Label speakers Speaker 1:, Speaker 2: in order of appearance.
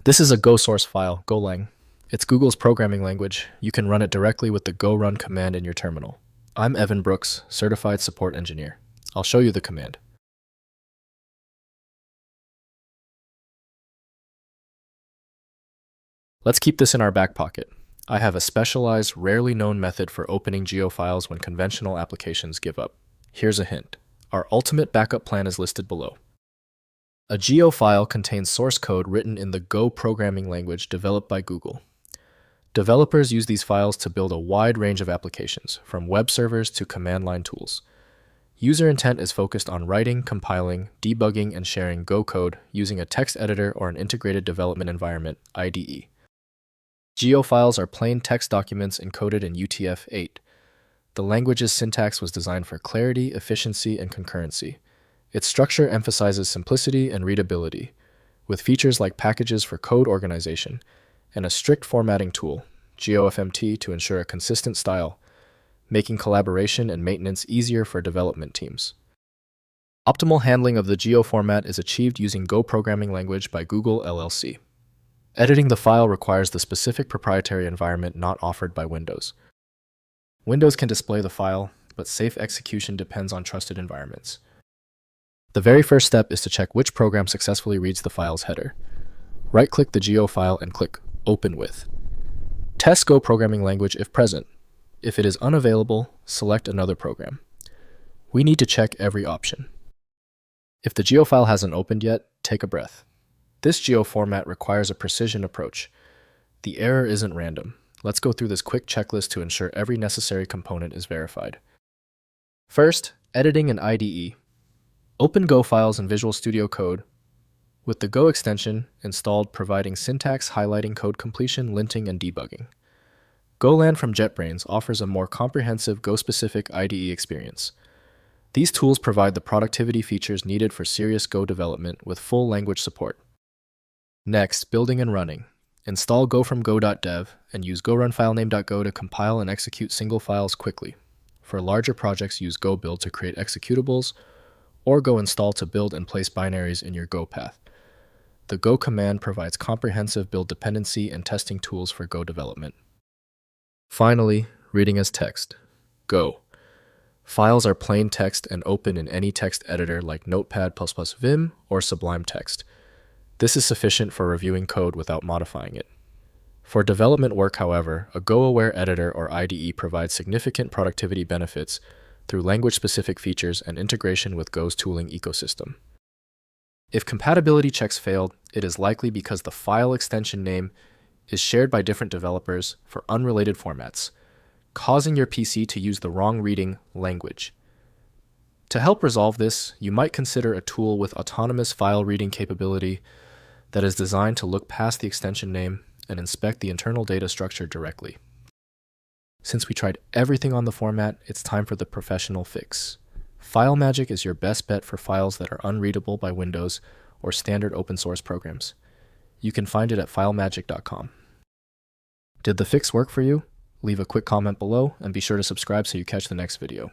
Speaker 1: This is a Go source file, Golang. It's Google's programming language. You can run it directly with the Go run command in your terminal. I'm Evan Brooks, Certified Support Engineer. I'll show you the command. Let's keep this in our back pocket. I have a specialized, rarely known method for opening geo files when conventional applications give up. Here's a hint. Our ultimate backup plan is listed below. A geo file contains source code written in the Go programming language developed by Google. Developers use these files to build a wide range of applications, from web servers to command line tools. User intent is focused on writing, compiling, debugging, and sharing Go code using a text editor or an integrated development environment, IDE. Geo files are plain text documents encoded in UTF-8. The language's syntax was designed for clarity, efficiency, and concurrency. Its structure emphasizes simplicity and readability, with features like packages for code organization and a strict formatting tool, gofmt, to ensure a consistent style, making collaboration and maintenance easier for development teams. Optimal handling of the geo format is achieved using Go programming language by Google LLC. Editing the file requires the specific proprietary environment not offered by Windows. Windows can display the file, but safe execution depends on trusted environments. The very first step is to check which program successfully reads the file's header. Right-click the geo file and click Open With. Test Go programming language if present. If it is unavailable, select another program. We need to check every option. If the geo file hasn't opened yet, take a breath. This geo format requires a precision approach. The error isn't random. Let's go through this quick checklist to ensure every necessary component is verified. First, editing in IDE. Open Go files in Visual Studio Code with the Go extension installed, providing syntax, highlighting, code completion, linting, and debugging. Golang from JetBrains offers a more comprehensive Go-specific IDE experience. These tools provide the productivity features needed for serious Go development with full language support. Next, building and running. Install Go from go.dev and use gorunfilename.go to compile and execute single files quickly. For larger projects, use Go build to create executables, or Go install to build and place binaries in your Go path. The Go command provides comprehensive build dependency and testing tools for Go development. Finally, reading as text. Go. Files are plain text and open in any text editor like Notepad++, Vim, or Sublime Text. This is sufficient for reviewing code without modifying it. For development work, however, a Go-aware editor or IDE provides significant productivity benefits through language-specific features and integration with Go's tooling ecosystem. If compatibility checks failed, it is likely because the file extension name is shared by different developers for unrelated formats, causing your PC to use the wrong reading language. To help resolve this, you might consider a tool with autonomous file reading capability that is designed to look past the extension name and inspect the internal data structure directly. Since we tried everything on the format, it's time for the professional fix. FileMagick is your best bet for files that are unreadable by Windows or standard open source programs. You can find it at filemagick.com. Did the fix work for you? Leave a quick comment below and be sure to subscribe so you catch the next video.